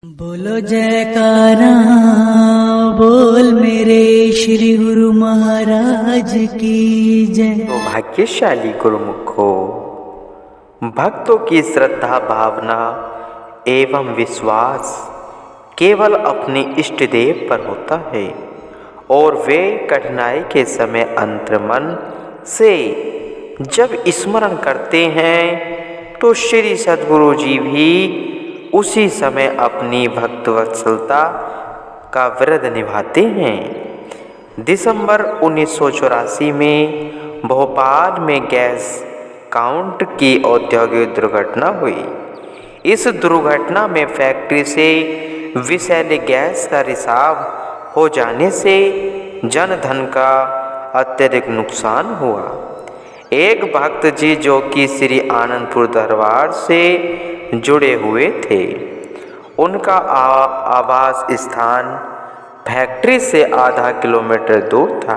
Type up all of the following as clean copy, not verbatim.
बोलो जयकारा बोल मेरे श्री गुरु महाराज की जय। तो भाग्यशाली गुरुमुखो, भक्तों की श्रद्धा भावना एवं विश्वास केवल अपने इष्ट देव पर होता है और वे कठिनाई के समय अंतर्मन से जब स्मरण करते हैं तो श्री सद्गुरु जी भी उसी समय अपनी भक्तवत्सलता का व्रत निभाते हैं। दिसंबर 1984 में भोपाल में गैस काउंट की औद्योगिक दुर्घटना हुई। इस दुर्घटना में फैक्ट्री से विषैले गैस का रिसाव हो जाने से जन धन का अत्यधिक नुकसान हुआ। एक भक्त जी जो कि श्री आनंदपुर दरबार से जुड़े हुए थे, उनका आवास स्थान फैक्ट्री से आधा किलोमीटर दूर था।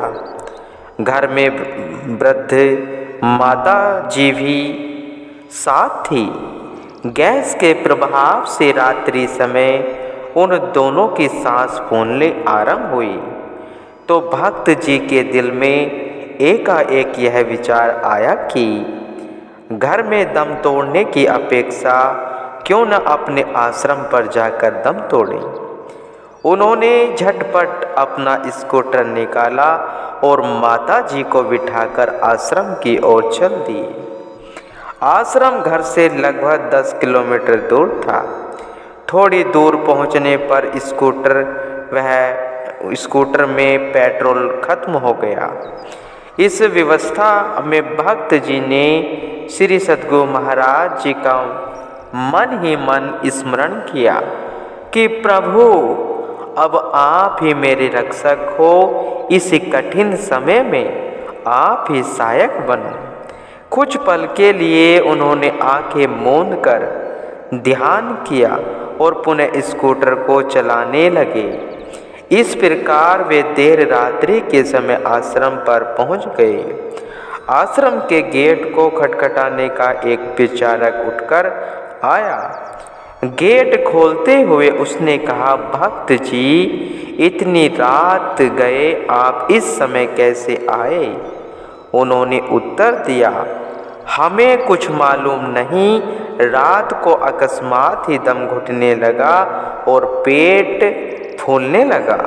घर में वृद्ध माता जी भी साथ थी। गैस के प्रभाव से रात्रि समय उन दोनों की सांस फूलने आरंभ हुई तो भक्त जी के दिल में एकाएक यह विचार आया कि घर में दम तोड़ने की अपेक्षा क्यों न अपने आश्रम पर जाकर दम तोड़ें। उन्होंने झटपट अपना स्कूटर निकाला और माता जी को बिठाकर आश्रम की ओर चल दिए। आश्रम घर से लगभग 10 किलोमीटर दूर था। थोड़ी दूर पहुंचने पर स्कूटर में पेट्रोल खत्म हो गया। इस व्यवस्था में भक्त जी ने श्री सद्गुरु महाराज जी का मन ही मन स्मरण किया कि प्रभु अब आप ही मेरे रक्षक हो। इस कठिन समय में आप ही सहायक बनो। कुछ पल के लिए उन्होंने आंखें मूंद कर ध्यान किया और पुनः स्कूटर को चलाने लगे। इस प्रकार वे देर रात्रि के समय आश्रम पर पहुंच गए। आश्रम के गेट को खटखटाने का एक विचारक उठकर आया। गेट खोलते हुए उसने कहा, भक्त जी इतनी रात गए आप इस समय कैसे आए? उन्होंने उत्तर दिया, हमें कुछ मालूम नहीं, रात को अकस्मात ही दम घुटने लगा और पेट फूलने लगा।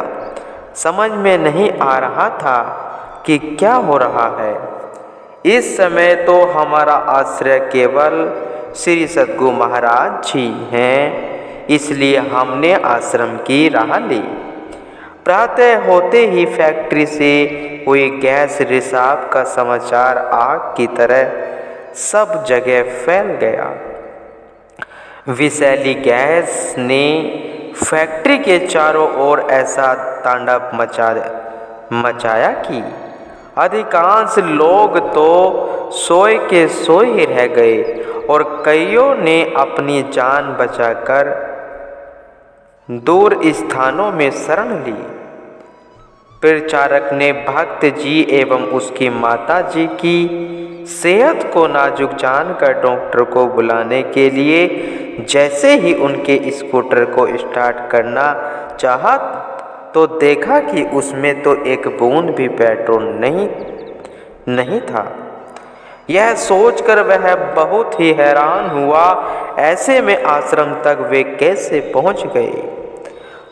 समझ में नहीं आ रहा था कि क्या हो रहा है। इस समय तो हमारा आश्रय केवल श्री सद्गुरु महाराज जी हैं, इसलिए हमने आश्रम की राह ली। प्रातः होते ही फैक्ट्री से हुई गैस रिसाव का समाचार आग की तरह सब जगह फैल गया। विषैली गैस ने फैक्ट्री के चारों ओर ऐसा तांडव मचाया कि अधिकांश लोग तो सोए के सोए ही रह गए और कईयों ने अपनी जान बचाकर दूर स्थानों में शरण ली। प्रचारक ने भक्त जी एवं उसकी माता जी की सेहत को नाजुक जानकर डॉक्टर को बुलाने के लिए जैसे ही उनके स्कूटर को स्टार्ट करना चाहा तो देखा कि उसमें तो एक बूंद भी पेट्रोल नहीं था। यह सोचकर वह बहुत ही हैरान हुआ, ऐसे में आश्रम तक वे कैसे पहुंच गए।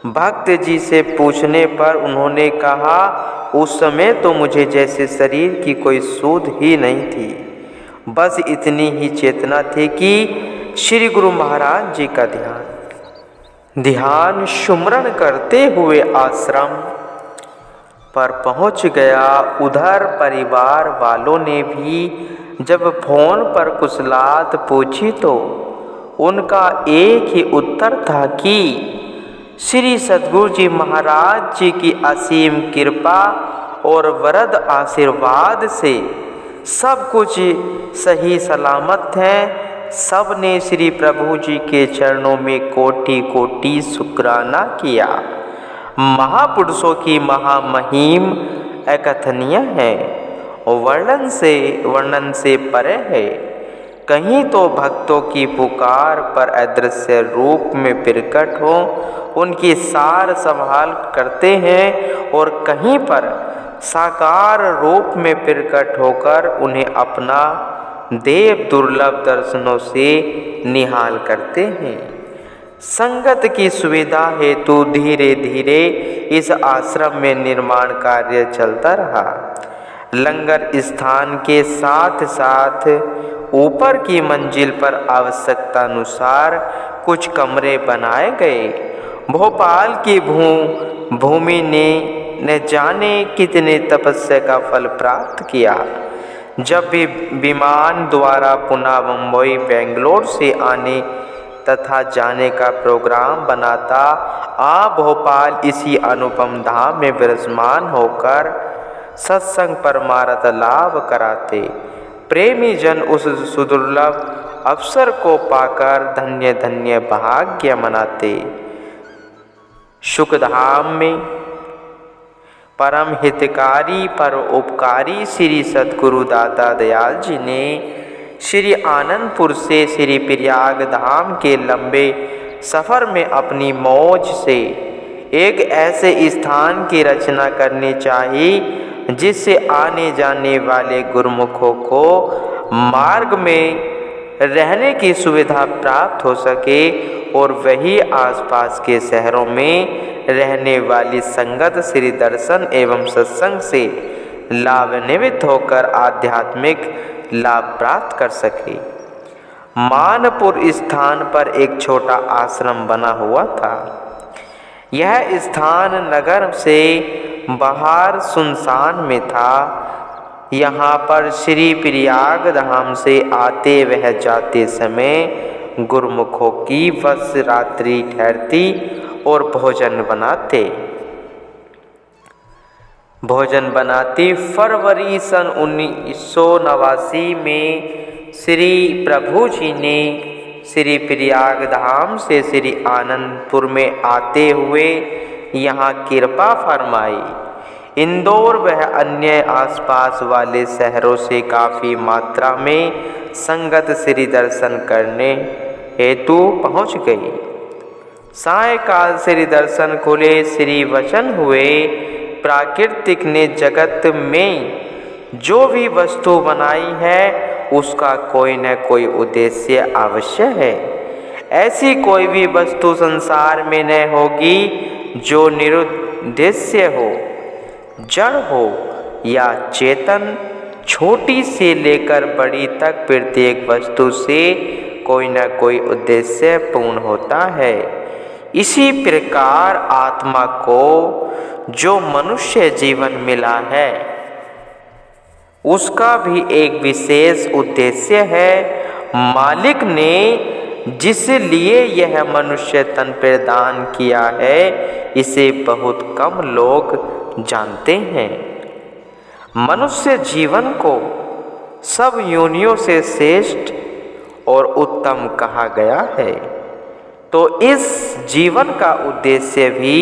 भक्त जी से पूछने पर उन्होंने कहा, उस समय तो मुझे जैसे शरीर की कोई सूध ही नहीं थी, बस इतनी ही चेतना थी कि श्री गुरु महाराज जी का ध्यान सुमरण करते हुए आश्रम पर पहुंच गया। उधर परिवार वालों ने भी जब फोन पर कुशलात पूछी तो उनका एक ही उत्तर था कि श्री सद्गुरु जी महाराज जी की असीम कृपा और वरद आशीर्वाद से सब कुछ सही सलामत है। सब ने श्री प्रभु जी के चरणों में कोटि कोटि शुक्राना किया। महापुरुषों की महामहिम अकथनीय है, वर्णन से परे है। कहीं तो भक्तों की पुकार पर अदृश्य रूप में प्रकट हो उनकी सार संभाल करते हैं और कहीं पर साकार रूप में प्रकट होकर उन्हें अपना देव दुर्लभ दर्शनों से निहाल करते हैं। संगत की सुविधा हेतु धीरे धीरे इस आश्रम में निर्माण कार्य चलता रहा। लंगर स्थान के साथ साथ ऊपर की मंजिल पर आवश्यकता अनुसार कुछ कमरे बनाए गए। भोपाल की भूमि ने न जाने कितने तपस्या का फल प्राप्त किया। जब भी विमान द्वारा पुनः मुंबई बेंगलोर से आने तथा जाने का प्रोग्राम बनाता, आप भोपाल इसी अनुपम धाम में विराजमान होकर सत्संग परमार्थ लाभ कराते। प्रेमी जन उस सुदुर्लभ अवसर को पाकर धन्य धन्य भाग्य मनाते। सुखधाम में परम हितकारी पर उपकारी श्री सद्गुरु दाता दयाल जी ने श्री आनंदपुर से श्री प्रयाग धाम के लंबे सफ़र में अपनी मौज से एक ऐसे स्थान की रचना करनी चाहिए जिससे आने जाने वाले गुरुमुखों को मार्ग में रहने की सुविधा प्राप्त हो सके और वही आसपास के शहरों में रहने वाली संगत श्री दर्शन एवं सत्संग से लाभान्वित होकर आध्यात्मिक लाभ प्राप्त कर सके। मानपुर स्थान पर एक छोटा आश्रम बना हुआ था। यह स्थान नगर से बाहर सुनसान में था। यहाँ पर श्री प्रयाग धाम से आते वह जाते समय गुरुमुखों की बस रात्रि ठहरती और भोजन बनाती। फरवरी सन 1989 में श्री प्रभु जी ने श्री प्रयाग धाम से श्री आनंदपुर में आते हुए यहाँ कृपा फरमाई। इंदौर वह अन्य आसपास वाले शहरों से काफ़ी मात्रा में संगत श्री दर्शन करने हेतु पहुँच गई। सायकाल श्री दर्शन खुले, श्री वचन हुए। प्राकृतिक ने जगत में जो भी वस्तु बनाई है उसका कोई न कोई उद्देश्य अवश्य है। ऐसी कोई भी वस्तु संसार में न होगी जो निरुद्देश्य हो, जड़ हो या चेतन। छोटी से लेकर बड़ी तक प्रत्येक वस्तु से कोई न कोई उद्देश्य पूर्ण होता है। इसी प्रकार आत्मा को जो मनुष्य जीवन मिला है उसका भी एक विशेष उद्देश्य है। मालिक ने जिस लिए यह मनुष्य तन प्रदान किया है इसे बहुत कम लोग जानते हैं। मनुष्य जीवन को सब योनियों से श्रेष्ठ और उत्तम कहा गया है, तो इस जीवन का उद्देश्य भी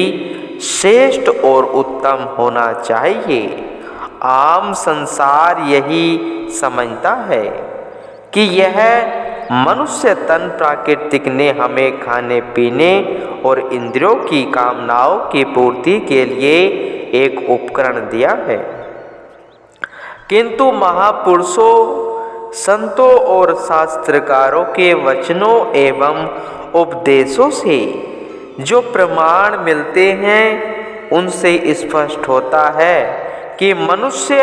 श्रेष्ठ और उत्तम होना चाहिए। आम संसार यही समझता है कि यह मनुष्य तन प्राकृतिक ने हमें खाने पीने और इंद्रियों की कामनाओं की पूर्ति के लिए एक उपकरण दिया है। किंतु महापुरुषों, संतों और शास्त्रकारों के वचनों एवं उपदेशों से जो प्रमाण मिलते हैं उनसे स्पष्ट होता है कि मनुष्य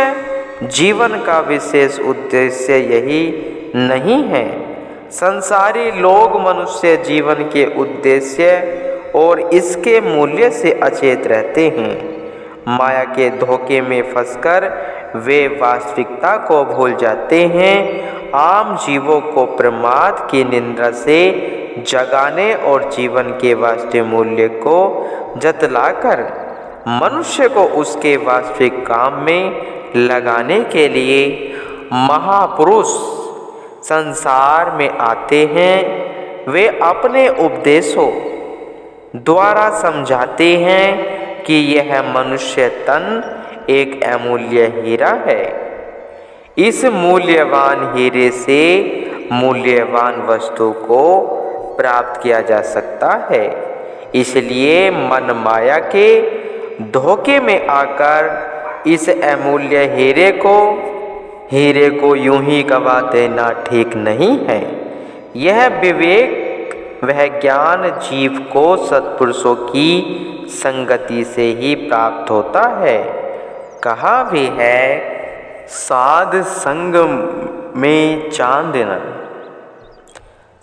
जीवन का विशेष उद्देश्य यही नहीं है। संसारी लोग मनुष्य जीवन के उद्देश्य और इसके मूल्य से अचेत रहते हैं। माया के धोखे में फंसकर वे वास्तविकता को भूल जाते हैं। आम जीवों को प्रमाद की निंदा से जगाने और जीवन के वास्तविक मूल्य को जतलाकर मनुष्य को उसके वास्तविक काम में लगाने के लिए महापुरुष संसार में आते हैं। वे अपने उपदेशों द्वारा समझाते हैं कि यह मनुष्य तन एक अमूल्य हीरा है। इस मूल्यवान हीरे से मूल्यवान वस्तु को प्राप्त किया जा सकता है। इसलिए मन माया के धोखे में आकर इस अमूल्य हीरे को यूं ही गवा देना ठीक नहीं है। यह विवेक वह ज्ञान जीव को सत्पुरुषों की संगति से ही प्राप्त होता है। कहा भी है, साध संग में चांदन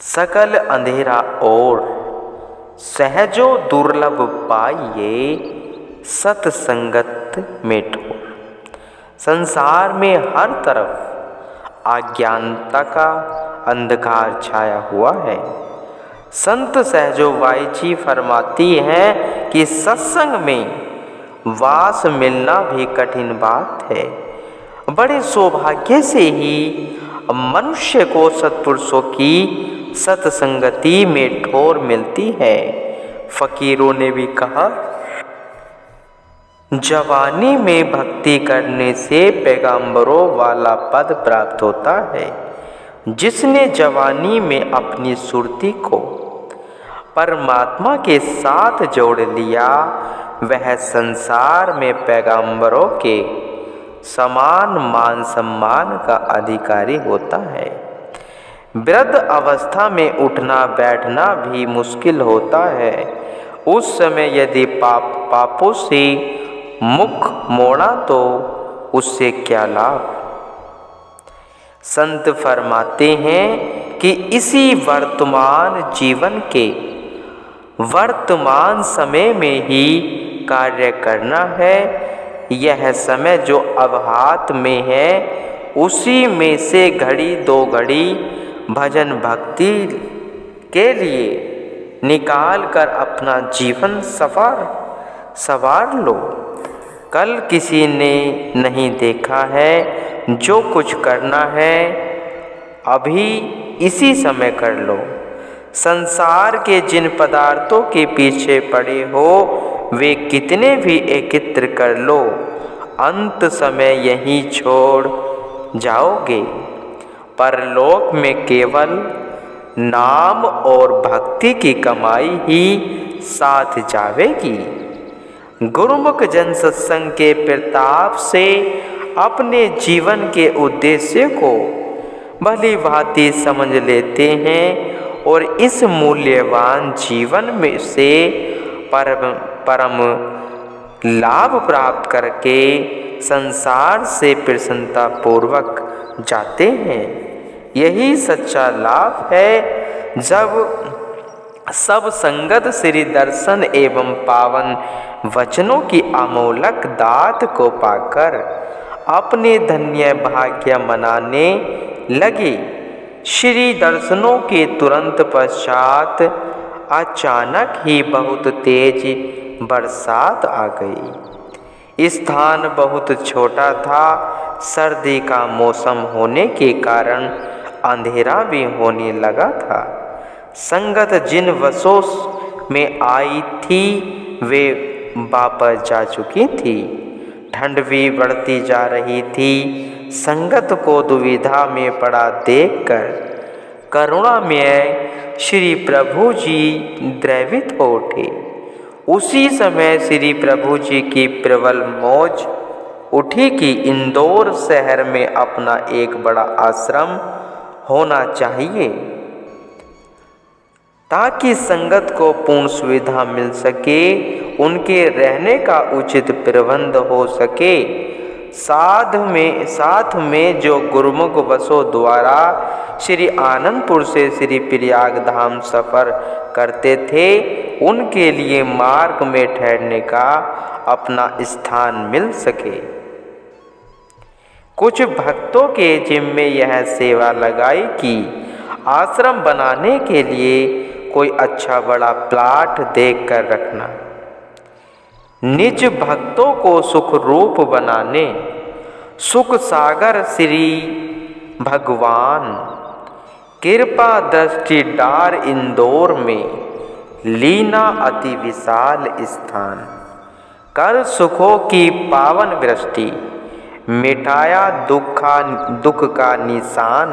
सकल अंधेरा और सहजो दुर्लभ पाइए सत्संगत में ठोर। संसार में हर तरफ अज्ञानता का अंधकार छाया हुआ है। संत सहजो बाई जी फरमाती हैं कि सत्संग में वास मिलना भी कठिन बात है। बड़े सौभाग्य से ही मनुष्य को सत्पुरुषों की सत्संगति में ठोर मिलती है। फकीरों ने भी कहा, जवानी में भक्ति करने से पैगंबरों वाला पद प्राप्त होता है। जिसने जवानी में अपनी सुरती को परमात्मा के साथ जोड़ लिया, वह संसार में पैगंबरों के समान मान सम्मान का अधिकारी होता है। वृद्ध अवस्था में उठना बैठना भी मुश्किल होता है। उस समय यदि पापों से मुख मोड़ा तो उससे क्या लाभ। संत फरमाते हैं कि इसी वर्तमान जीवन के वर्तमान समय में ही कार्य करना है। यह समय जो अब हाथ में है, उसी में से घड़ी दो घड़ी भजन भक्ति के लिए निकाल कर अपना जीवन सवार लो। कल किसी ने नहीं देखा है, जो कुछ करना है अभी इसी समय कर लो। संसार के जिन पदार्थों के पीछे पड़े हो, वे कितने भी एकत्र कर लो, अंत समय यहीं छोड़ जाओगे। परलोक में केवल नाम और भक्ति की कमाई ही साथ जावेगी। गुरुमुख जन सत्संग के प्रताप से अपने जीवन के उद्देश्य को भली भांति समझ लेते हैं और इस मूल्यवान जीवन में से परम लाभ प्राप्त करके संसार से प्रसन्नता पूर्वक जाते हैं। यही सच्चा लाभ है। जब सब संगत श्री दर्शन एवं पावन वचनों की अमोलक दात को पाकर अपने धन्य भाग्य मनाने लगे। श्री दर्शनों के तुरंत पश्चात अचानक ही बहुत तेज बरसात आ गई। स्थान बहुत छोटा था। सर्दी का मौसम होने के कारण अंधेरा भी होने लगा था। संगत जिन वशों में आई थी वे वापस जा चुकी थी। ठंड भी बढ़ती जा रही थी। संगत को दुविधा में पड़ा देखकर करुणामय श्री प्रभु जी द्रवित हो उठे। उसी समय श्री प्रभु जी की प्रबल मौज उठी कि इंदौर शहर में अपना एक बड़ा आश्रम होना चाहिए, ताकि संगत को पूर्ण सुविधा मिल सके, उनके रहने का उचित प्रबंध हो सके। साथ में जो गुरुमुख बसों द्वारा श्री आनंदपुर से श्री प्रयाग धाम सफ़र करते थे, उनके लिए मार्ग में ठहरने का अपना स्थान मिल सके। कुछ भक्तों के जिम्मे यह सेवा लगाई कि आश्रम बनाने के लिए कोई अच्छा बड़ा प्लाट देख कर रखना। निज भक्तों को सुख रूप बनाने सुख सागर श्री भगवान कृपा दृष्टि डार इंदौर में लीना अति विशाल स्थान कर सुखों की पावन वृष्टि मिटाया दुख का निशान।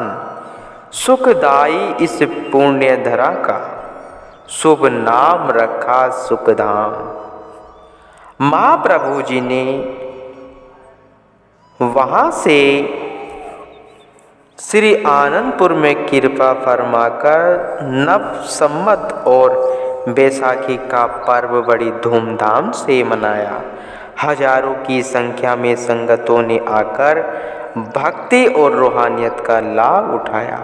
सुखदाई इस पुण्य धरा का, शुभ नाम रखा सुखधाम। महाप्रभु जी ने वहाँ से श्री आनंदपुर में कृपा फरमाकर नव संवत और बैसाखी का पर्व बड़ी धूमधाम से मनाया। हजारों की संख्या में संगतों ने आकर भक्ति और रूहानियत का लाभ उठाया।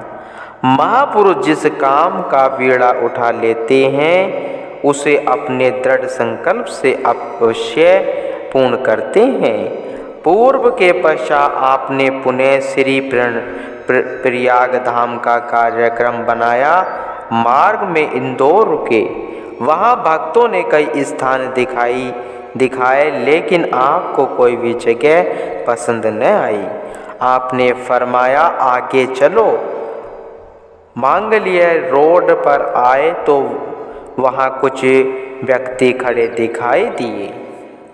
महापुरुष जिस काम का बीड़ा उठा लेते हैं उसे अपने दृढ़ संकल्प से अवश्य पूर्ण करते हैं। पूर्व के पश्चात आपने पुनः श्री प्रयाग धाम का कार्यक्रम बनाया। मार्ग में इंदौर रुके, वहाँ भक्तों ने कई स्थान दिखाए, लेकिन आपको कोई भी जगह पसंद न आई। आपने फरमाया आगे चलो। मांगलिय रोड पर आए तो वहाँ कुछ व्यक्ति खड़े दिखाई दिए।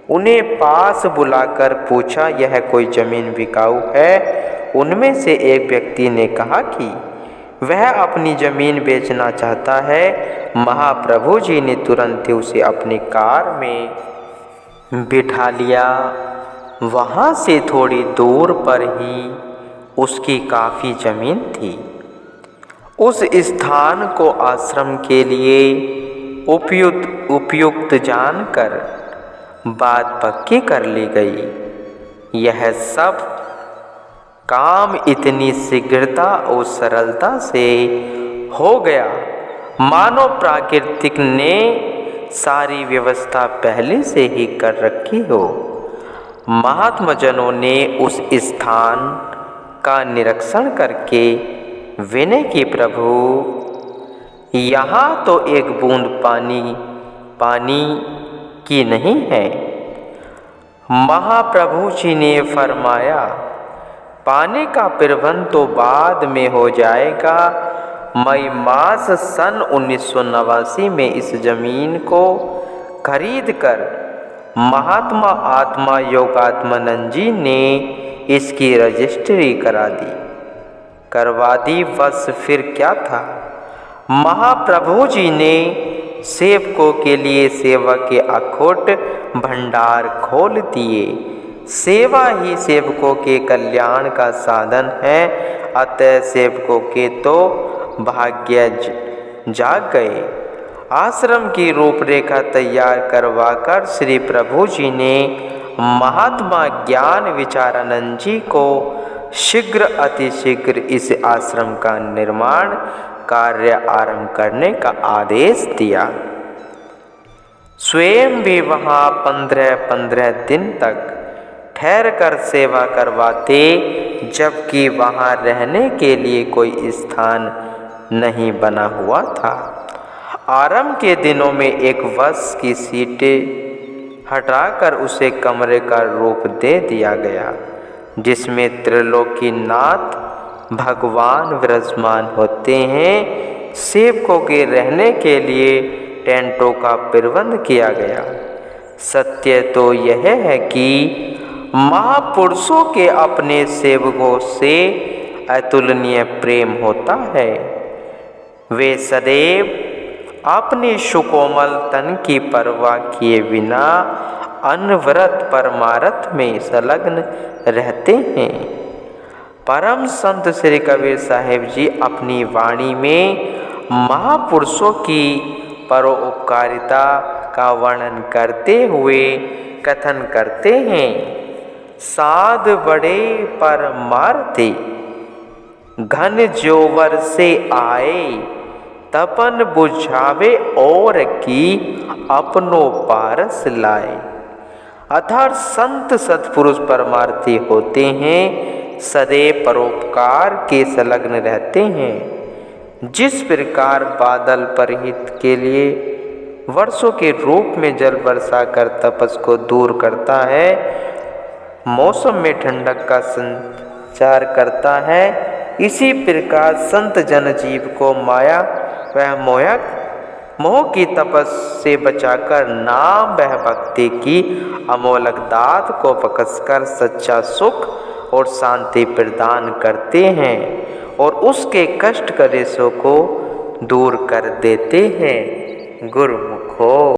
उन्हें पास बुलाकर पूछा यह कोई ज़मीन बिकाऊ है? उनमें से एक व्यक्ति ने कहा कि वह अपनी ज़मीन बेचना चाहता है। महाप्रभु जी ने तुरंत ही उसे अपनी कार में बिठा लिया। वहाँ से थोड़ी दूर पर ही उसकी काफ़ी ज़मीन थी। उस स्थान को आश्रम के लिए उपयुक्त जानकर बात पक्की कर ली गई। यह सब काम इतनी शीघ्रता और सरलता से हो गया मानो प्राकृतिक ने सारी व्यवस्था पहले से ही कर रखी हो। महात्मा जनों ने उस स्थान का निरीक्षण करके विनय की, प्रभु यहाँ तो एक बूंद पानी की नहीं है। महाप्रभु जी ने फरमाया पानी का प्रबंध तो बाद में हो जाएगा। मई मास सन 1989 में इस जमीन को खरीदकर महात्मा आत्मा योगात्मानंद जी ने इसकी रजिस्ट्री करवा दी। बस फिर क्या था, महाप्रभु जी ने सेवकों के लिए सेवा के अखोट भंडार खोल दिए। सेवा ही सेवकों के कल्याण का साधन है। अतः सेवकों के तो भाग्य जाग गए। आश्रम की रूपरेखा तैयार करवाकर श्री प्रभु जी ने महात्मा ज्ञान विचारानंद जी को शीघ्र अतिशीघ्र इस आश्रम का निर्माण कार्य आरंभ करने का आदेश दिया। स्वयं भी वहाँ 15 दिन तक ठहर कर सेवा करवाते, जबकि वहाँ रहने के लिए कोई स्थान नहीं बना हुआ था। आरंभ के दिनों में एक बस की सीटें हटाकर उसे कमरे का रूप दे दिया गया, जिसमें त्रिलोकीनाथ भगवान विराजमान होते हैं। सेवकों के रहने के लिए टेंटों का प्रबंध किया गया। सत्य तो यह है कि महापुरुषों के अपने सेवकों से अतुलनीय प्रेम होता है। वे सदैव अपने सुकोमल तन की परवाह किए बिना अनवरत परमार्थ में संलग्न रहते हैं। परम संत श्री कबीर साहिब जी अपनी वाणी में महापुरुषों की परोपकारिता का वर्णन करते हुए कथन करते हैं। साध बड़े परमार्थी घन जोवर से आए, तपन बुझावे और की अपनों पारस लाए। अर्थात संत सत्पुरुष परमार्थी होते हैं, सदैव परोपकार के संलग्न रहते हैं। जिस प्रकार बादल परहित के लिए वर्षों के रूप में जल बरसा कर तपस को दूर करता है, मौसम में ठंडक का संचार करता है, इसी प्रकार संत जन जीव को माया वह मोह की तपस से बचाकर नाम वह भक्ति की अमोलक दात को पकसकर सच्चा सुख और शांति प्रदान करते हैं। और उसके कष्ट कलेशों को दूर कर देते हैं। गुरुमुखो।